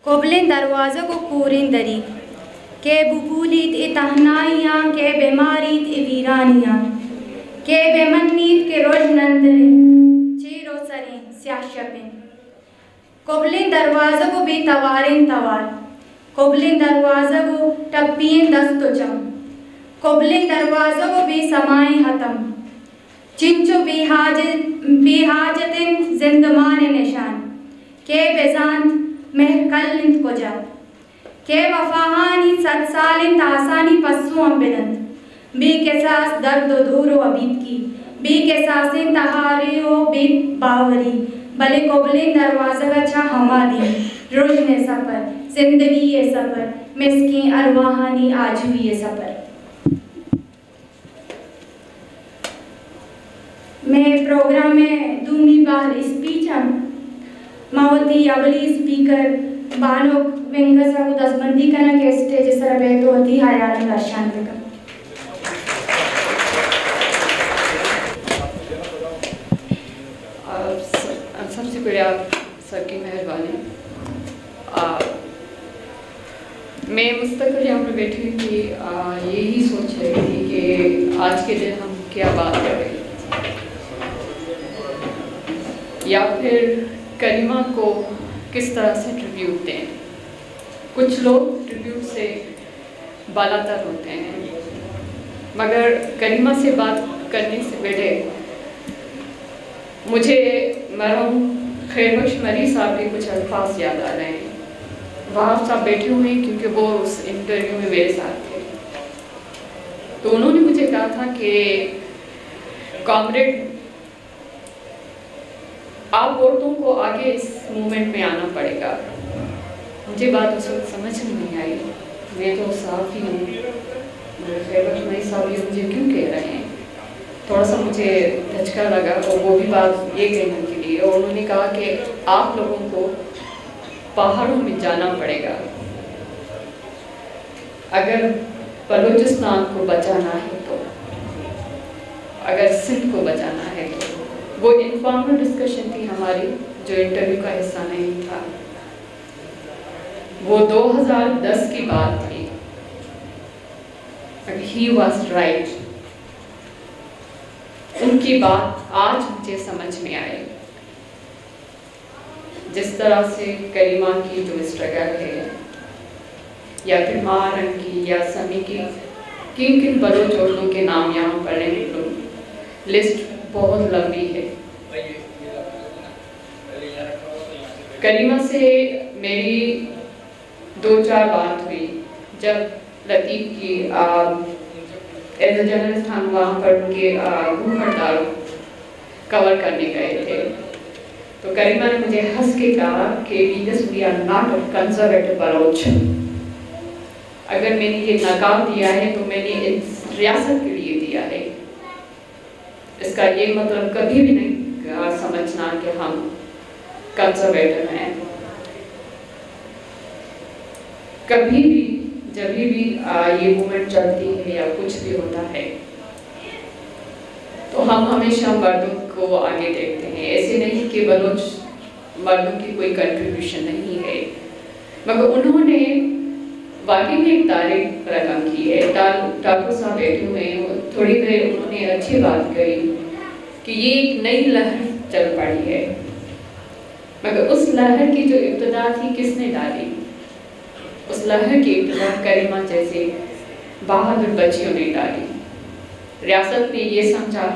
कोबलें दरवाज़ा को कूरिन दरी के बुबूलीत इतहनाइयाँ के बीमारीत वीरानियाँ के बेमन्नीत के रोज नंदरे चीरो सरें स्याशपें कोबलें दरवाज़ा को भी तवारें तवार कोबलें दरवाज़ा को टप्पियें दस्तो चम कोबलें दरवाज़ा को भी समाएं हतम चिंचो बिहाजतें जिंदमान निशान के बेजान महकलिंत को जा के वफाहानी सत्सालिंत आसानी पस्सू अम्बिदंत बी के सास दर्द दूरो अबीत की बी के सासें तहारियो बीत बावरी भले कोबलें दरवाज़ा का छा हमा दी रोशने सफ़र जिंदगी ये सफ़र मिसकी अरवाहानी आज भी ये सफ़र। मैं प्रोग्राम में दूंगी बाहर स्पीच मावती अवली स्पीकर बानो वेंगसा को दसबंदी करना के स्टेज सर पे तो अति हयान दर्शान का सबसे पहले आप सबकी मेहरबानी। मैं मुस्तकिल यहाँ पर बैठी हुई थी, यही सोच रही थी कि आज के दिन हम क्या बात करें या फिर करीमा को किस तरह से ट्रिब्यूट दें। कुछ लोग ट्रिब्यूट से बालातर होते हैं, मगर करीमा से बात करने से पहले मुझे मरहूम खैरबख्श मरी साहब के कुछ अल्फाज याद आ रहे हैं। वहाँ साहब बैठे हुए हैं क्योंकि वो उस इंटरव्यू में मेरे साथ थे। तो उन्होंने मुझे कहा था कि कॉमरेड, आप औरतों को आगे इस मूवमेंट में आना पड़ेगा। मुझे बात उस वक्त समझ नहीं आई। मैं तो साफ ही हूँ, खैरबख्श मरी साहब ये मुझे क्यों कह रहे हैं। थोड़ा सा मुझे धचका लगा और वो भी बात ये कहने के लिए, और उन्होंने कहा कि आप लोगों को पहाड़ों में जाना पड़ेगा अगर बलूचिस्तान को बचाना है तो, अगर सिंध को बचाना है तो। वो इनफॉर्मल डिस्कशन थी हमारी, जो इंटरव्यू का हिस्सा नहीं था। वो 2010 की बात थी। He was right. उनकी बात आज मुझे समझ में आई। जिस तरह से करीमा की जो स्ट्रगल है, या फिर मारन की या समी की, किन किन बलोच औरतों के नाम यहाँ पर हैं, लिस्ट बहुत लंबी है। करीमा से मेरी 2-4 बात हुई जब लतीफ़ की एज ए जर्नलिस्ट हम वहाँ पर उनके भूख हड़ताल कवर करने गए थे। तो करीमा ने मुझे हंस के कहा कि we are not a conservative Baloch. अगर मैंने ये नकाब दिया है तो मैंने इस रियासत के लिए दिया है। इसका ये मतलब कभी भी नहीं समझना कि हम कंजर्वेटिव हैं। कभी भी जब भी ये मूवमेंट चलती है या कुछ भी होता है तो हम हमेशा मर्दों को आगे देखते हैं। ऐसे नहीं कि बलोच मर्दों की कोई कंट्रीब्यूशन नहीं है, मगर उन्होंने वाकई में एक तारीख रकम की है। ठाकुर साहब बैठे हुए हैं, थोड़ी देर उन्होंने अच्छी बात कही कि ये एक नई लहर चल पड़ी है, मगर उस लहर की जो इब्तिदा थी किसने डाली? उस लहर की इब्तिदा करीमा जैसे बहादुर बच्चियों ने डाली। रियासत ने ये समझा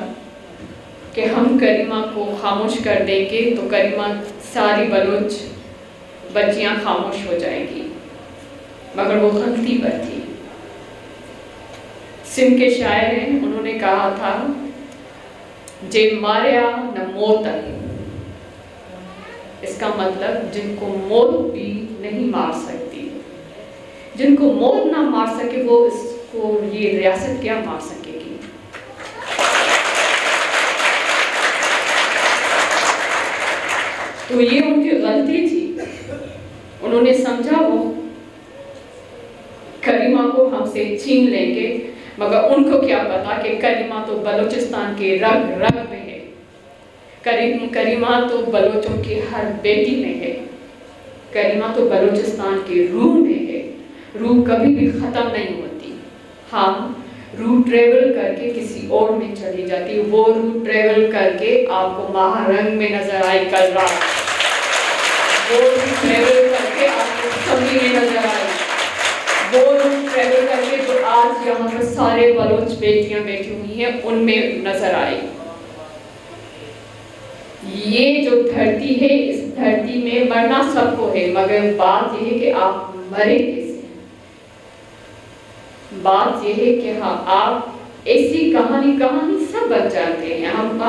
कि हम करीमा को खामोश कर देंगे तो करीमा सारी बलोच बच्चियां खामोश हो जाएंगी, मगर वो गलती पर थी। सिंध के शायर हैं, उन्होंने कहा था जे मारिया न मौत। इसका मतलब जिनको मौत भी नहीं मार सकती, जिनको मौत ना मार सके वो इसको ये रियासत क्या मार सकेगी। तो ये उनकी गलती थी। उन्होंने समझा वो करीमा को हमसे छीन लेंगे, मगर उनको क्या पता कि करीमा तो बलूचिस्तान के रग रग में है। करीमा तो बलोचों की हर बेटी में है। करीमा तो बलूचिस्तान की रूह में है, रूह कभी भी ख़त्म नहीं होती। हम रूह ट्रेवल करके किसी और में चली जाती, वो रूह ट्रेवल करके आपको महारंग में नजर आई कल रात, वो रूह ट्रेवल करके आपको सभी में नजर आई, वो रूह ट्रेवल करके जो आज यहाँ पर सारे बलोच बेटियां बैठी हुई हैं उनमें नजर आई। ये जो धरती है, इस धरती में मरना सबको है, मगर बात यह है कि आप मरे कैसे। बात यह है कि हाँ, आप ऐसी कहानी सब बन जाते हैं। हम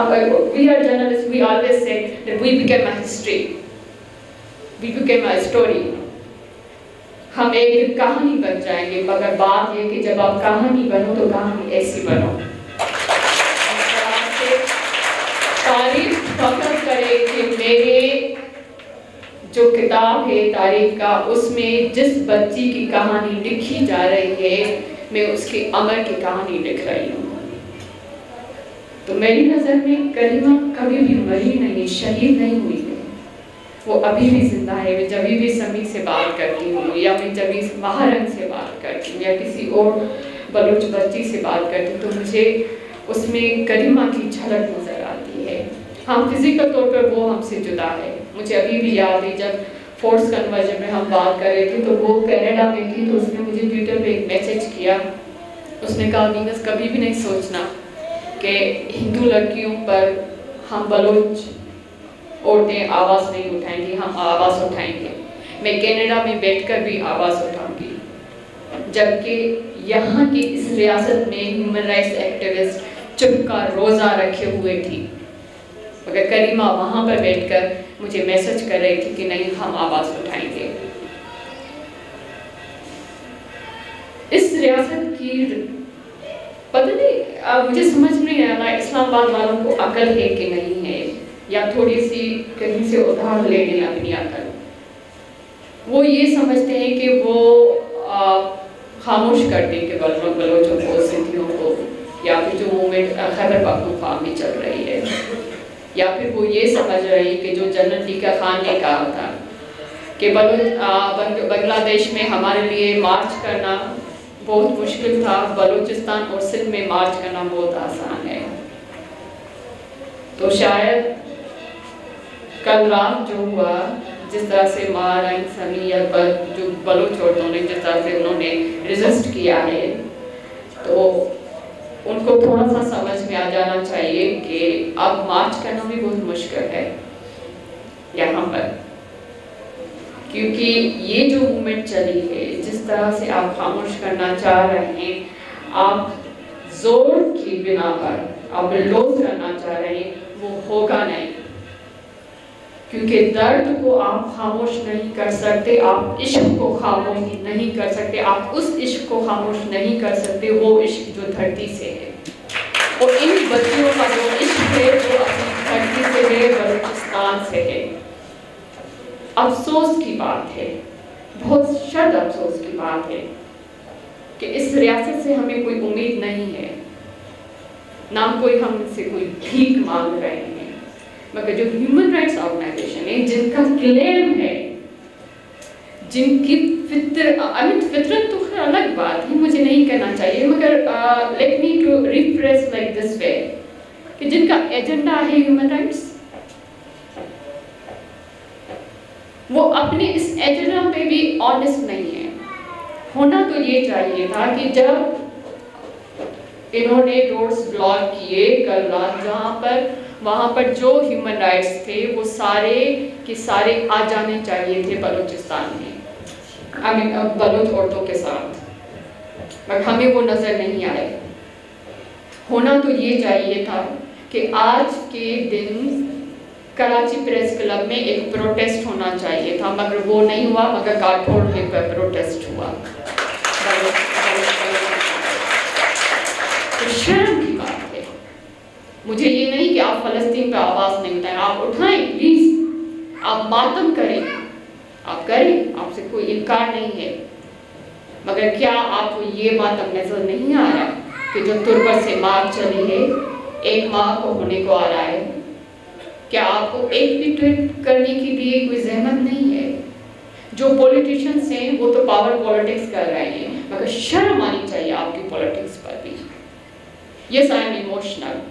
we are journalists, we always say that we became a history, we became a story। हम एक कहानी बन जाएंगे, मगर बात यह कि जब आप कहानी बनो तो कहानी ऐसी बनो। तारीफ फख्र करे कि मेरे जो किताब है तारीख का, उसमें जिस बच्ची की कहानी लिखी जा रही है, मैं उसके अमर की कहानी लिख रही हूँ। तो मेरी नज़र में करीमा कभी भी मरी नहीं, शहीद नहीं हुई है, वो अभी भी जिंदा है। मैं जब भी समी से बात करती हूँ, या मैं जब भी महारंग से बात करती हूँ, या किसी और बलूच बच्ची से बात करती हूँ, तो मुझे उसमें करीमा की झलक नज़र आती है। हम फिजिकल तौर पर वो हमसे जुदा है। मुझे अभी भी याद है जब फोर्स कन्वर्जन में हम बात कर रहे थे, तो वो कनाडा में थी, तो उसने मुझे ट्विटर पे एक मैसेज किया। उसने कहा, वीनस कभी भी नहीं सोचना कि हिंदू लड़कियों पर हम बलोच औरतें आवाज़ नहीं उठाएंगी, हम आवाज़ उठाएंगे। मैं कनाडा में बैठकर भी आवाज़ उठाऊंगी, जबकि यहाँ की इस रियासत में ह्यूमन राइट्स एक्टिविस्ट चुप का रोज़ा रखे हुए थी, मगर करीमा वहाँ पर बैठकर मुझे मैसेज कर रही थी कि नहीं, हम आवाज़ उठाएंगे। इस रियासत की पता नहीं, मुझे समझ नहीं आ रहा इस्लामाबाद वालों को अकल है कि नहीं है, या थोड़ी सी कहीं से उधार ले लें अपनी अकल। वो ये समझते हैं कि वो खामोश कर दें कि बलोचों को, सिंधियों को, या फिर जो मूवमेंट खैबर पख्तूनख्वा में चल रही है, या फिर वो ये समझ रही है कि जो जनरल टीका खान ने कहा था कि बांग्लादेश में हमारे लिए मार्च करना बहुत मुश्किल था, बलूचिस्तान और सिंध में मार्च करना बहुत आसान है। तो शायद कल रात जो हुआ, जिस तरह से महारंग, समी या जो बलूच औरतों ने जिस तरह से उन्होंने रेजिस्ट किया है, तो उनको थोड़ा सा समझ में आ जाना चाहिए कि अब मार्च करना भी बहुत मुश्किल है यहाँ पर, क्योंकि ये जो मूवमेंट चली है, जिस तरह से आप खामोश करना चाह रहे हैं, आप जोर की बिना पर आप बिल्डोज करना चाह रहे हैं, वो होगा नहीं, क्योंकि दर्द को आप खामोश नहीं कर सकते, आप इश्क को खामोश नहीं कर सकते, आप उस इश्क को खामोश नहीं कर सकते, वो इश्क जो धरती से है। और इन बच्चियों का जो इश्क है वो अपनी धरती से है, बलूचिस्तान से है। अफसोस की बात है, बहुत शद अफसोस की बात है कि इस रियासत से हमें कोई उम्मीद नहीं है, ना कोई हमसे कोई भीख मांग रहे हैं, मगर जो ह्यूमन राइट्स ऑर्गेनाइजेशन है, जिनका क्लेम है, जिनकी फितरत तो खैर अलग बात है, मुझे नहीं कहना चाहिए, मगर let me to refresh like this way, कि जिनका एजेंडा है ह्यूमन राइट्स, वो अपने इस एजेंडा पे भी ऑनेस्ट नहीं है। होना तो ये चाहिए था कि जब इन्होंने रोड्स ब्लॉक किए कल रात, वहाँ पर जो ह्यूमन राइट्स थे वो सारे के सारे आ जाने चाहिए थे बलूचिस्तान में, बलूच औरतों के साथ, मगर हमें वो नज़र नहीं आए। होना तो ये चाहिए था कि आज के दिन कराची प्रेस क्लब में एक प्रोटेस्ट होना चाहिए था, मगर वो नहीं हुआ, मगर कारपोर्ट में प्रोटेस्ट हुआ। तो शर्म की बात है। मुझे ये नहीं कि आप फ़लस्तीन पे आवाज़ नहीं उठाएं, आप उठाएं प्लीज़, आप मातम करें, आप करें, आपसे कोई इनकार नहीं है, मगर क्या आपको ये मातम नजर नहीं आ रहा कि जो तुर्बत से मार्च चली है, 1 माह को होने को आ रहा है, क्या आपको एक भी ट्वीट करने के लिए कोई जहमत नहीं है? जो पॉलिटिशियंस हैं वो तो पावर पॉलिटिक्स कर रहे हैं, मगर शर्म आनी चाहिए आपकी पॉलिटिक्स पर भी। Yes, I am emotional.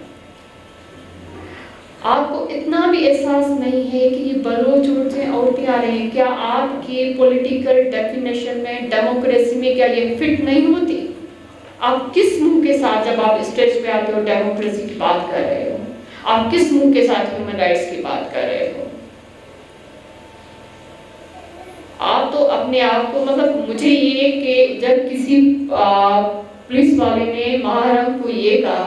आपको इतना भी एहसास नहीं है कि ये बलोच औरतें आ रहे हैं, क्या आपके पॉलिटिकल डेफिनेशन में, डेमोक्रेसी में क्या ये फिट नहीं होती? आप किस मुंह के साथ जब आप स्टेज पे आते हो डेमोक्रेसी की बात कर रहे हो, आप किस मुंह के साथ ह्यूमन राइट्स की बात कर रहे हो? आप तो अपने आप को, मतलब मुझे ये कि जब किसी पुलिस वाले ने महारंग को ये कहा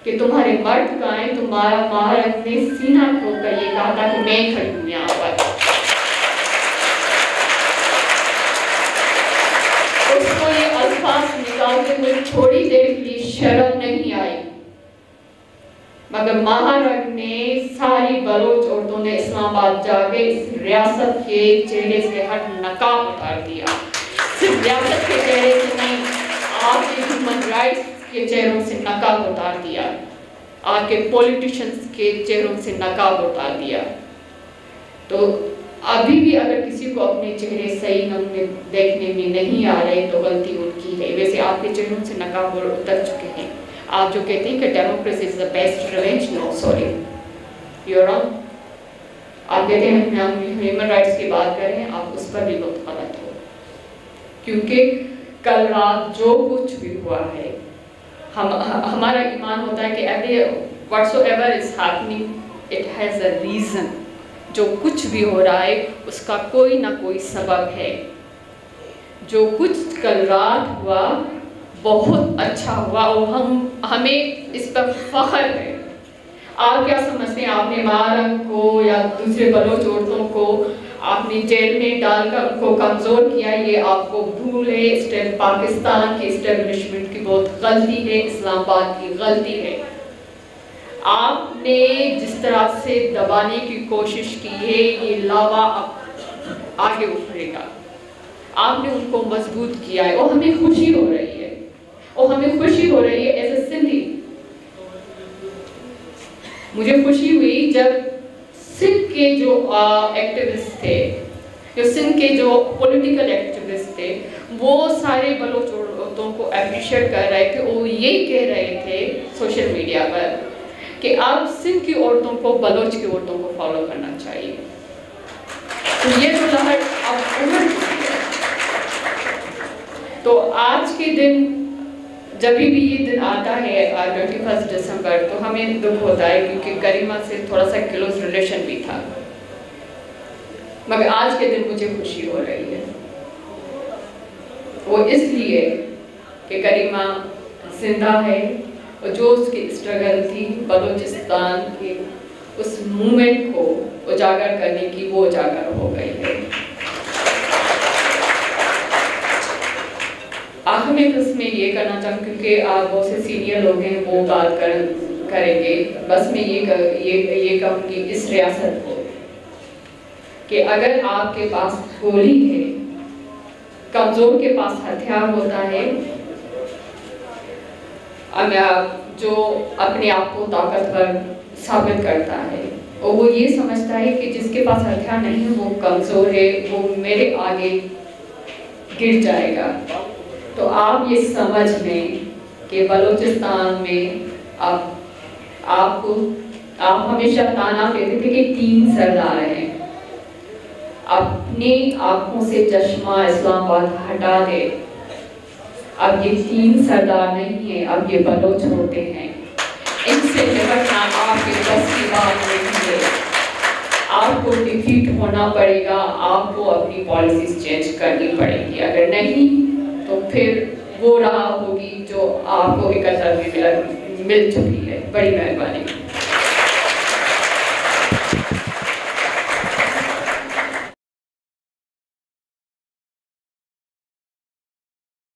कि तुम्हारे मर्द कहाँ हैं, तुम्हारा महारंग ने सीना ठोकर ये कहा था कि मैं खड़ी हूँ यहाँ पर। उसको ये अल्फाज निकालते हुए थोड़ी देर के लिए शर्म नहीं आई, मगर महारंग ने सारी बलोच औरतों ने इस्लामाबाद जाके इस रियासत के चेहरे से हट नकाब उतार दिया। सिर्फ रियासत के चेहरे से नहीं, आपके ह्यूमन राइट्स के चेहरों से नकाब उतार दिया, आपके पॉलिटिशियंस के चेहरों से नकाब उतार दिया। तो अभी भी अगर किसी को अपने चेहरे सही ढंग में देखने में नहीं आ रहे तो गलती उनकी है। वैसे आपके चेहरों से नकाब उतर चुके हैं। आप जो कहते हैं कि democracy is the best revenge, no sorry, you are wrong. आप कहते हैं हम ह्यूमन राइट्स की बात कर रहे हैं, आप उस पर भी बहुत गलत हो, क्योंकि कल रात जो कुछ भी हुआ है, हमारा ईमान होता है कि every whatsoever is happening it has a reason. जो कुछ भी हो रहा है उसका कोई ना कोई सबब है। जो कुछ कल रात हुआ बहुत अच्छा हुआ और हमें इस पर फख्र है। आप क्या समझते हैं, आपने महारंग को या दूसरे बलोच औरतों को आपने जेल में डालकर उनको कमज़ोर किया, ये आपको भूल है। पाकिस्तान के इस्टेब्लिशमेंट की बहुत गलती है, इस्लामाबाद की गलती है। आपने जिस तरह से दबाने की कोशिश की है, ये लावा अब आगे उभरेगा। आपने उनको मजबूत किया है और हमें खुशी हो रही है, और हमें खुशी हो रही है एज ए सिंधी। मुझे खुशी हुई जब सिंध के जो एक्टिविस्ट थे, जो सिंध के जो पॉलिटिकल एक्टिविस्ट थे, वो सारे बलोच औरतों को अप्रिशिएट कर रहे थे। वो ये कह रहे थे सोशल मीडिया पर कि अब सिंध की औरतों को बलोच की औरतों को फॉलो करना चाहिए। तो ये जो लहर अब उभर चुकी है। तो आज के दिन जब भी ये दिन आता है 21 दिसंबर, तो हमें दुख होता है क्योंकि करीमा से थोड़ा सा क्लोज रिलेशन भी था, मगर आज के दिन मुझे खुशी हो रही है। वो इसलिए कि करीमा जिंदा है और जो उसकी स्ट्रगल थी बलूचिस्तान के उस मूवमेंट को उजागर करने की, वो उजागर हो गई है। आखिर में बस मैं ये करना चाहूँ, क्योंकि आप बहुत से सीनियर लोग हैं, वो बात करेंगे। बस मैं ये कहूँगी इस रियासत को कि अगर आपके पास गोली है, कमज़ोर के पास हथियार होता है, जो अपने आप को ताकतवर साबित करता है और वो ये समझता है कि जिसके पास हथियार नहीं है वो कमज़ोर है, वो मेरे आगे गिर जाएगा। तो आप ये समझ लें कि बलूचिस्तान में आप हमेशा ताना देते थे कि 3 सरदार हैं। अपनी आंखों से चश्मा इस्लामाबाद हटा दे। अब ये 3 सरदार नहीं है, अब ये बलोच होते हैं। इनसे निपटना आपके बस की बात नहीं है। आपको डिफीट होना पड़ेगा, आपको अपनी पॉलिसीज चेंज करनी पड़ेगी। अगर नहीं तो फिर वो राह होगी जो आपको 71 में मिल चुकी है। बड़ी मेहरबानी।